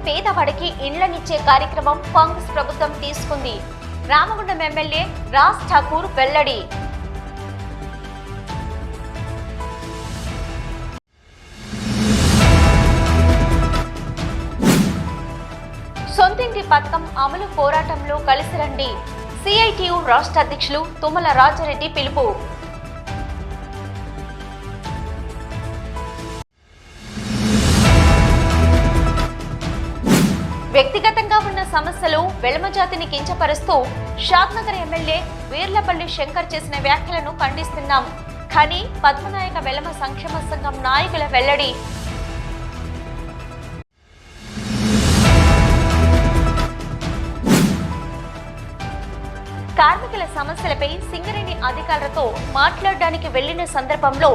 పేదవాడికి ఇండ్లనిచ్చే కార్యక్రమం కాంగ్రెస్ ప్రభుత్వం తీసుకుంది. రామగుండం ఎమ్మెల్యే రాజ్ ఠాకూర్ వెల్లడి. సొంతింటి పథకం అమలు పోరాటంలో కలిసి రండి. సిఐటియు రాష్ట్ర అధ్యక్షులు తుమ్మల రాజారెడ్డి పిలుపు. వ్యక్తిగతంగా ఉన్న సమస్యలు వెలమజాతిని కించపరుస్తూ షాద్నగర్ ఎమ్మెల్యే వీర్లపల్లి శంకర్ చేసిన వ్యాఖ్యలను ఖండిస్తున్నాం. కానీ పద్మనాయక వెలమ సంక్షేమ సంఘం నాయకుల వెల్లడి. కార్మికుల సమస్యలపై సింగరేణి అధికారులతో మాట్లాడడానికి వెళ్లిన సందర్భంలో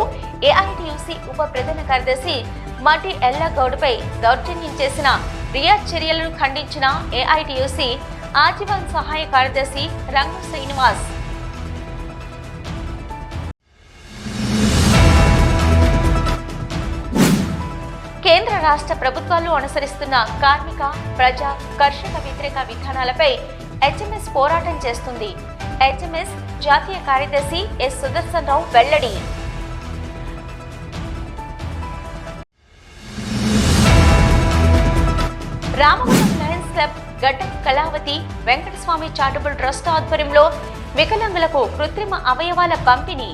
ఏఐటియుసి ఉప ప్రధాన కార్యదర్శి మటి ఎల్లగౌడ్పై దౌర్జన్యం చేసిన రియాజ్ చర్యలను ఖండించిన ఏఐటియుసి ఆజీవన్ సహాయ కార్యదర్శి రంగు శ్రీనివాస్. కేంద్ర రాష్ట్ర ప్రభుత్వాలు అనుసరిస్తున్న కార్మిక, ప్రజా, కర్షక వ్యతిరేక విధానాలపై హెచ్ఎంఎస్ పోరాటం చేస్తుంది. హెచ్ఎంఎస్ జాతీయ కార్యదర్శి ఎస్ సుదర్శన్ రావు వెల్లడి. రామగుండం లయన్స్ క్లబ్, గడ్డం కళావతి వెంకటస్వామి చారిటబుల్ ట్రస్ట్ ఆధ్వర్యంలో వికలాంగులకు కృత్రిమ అవయవాల పంపిణీ.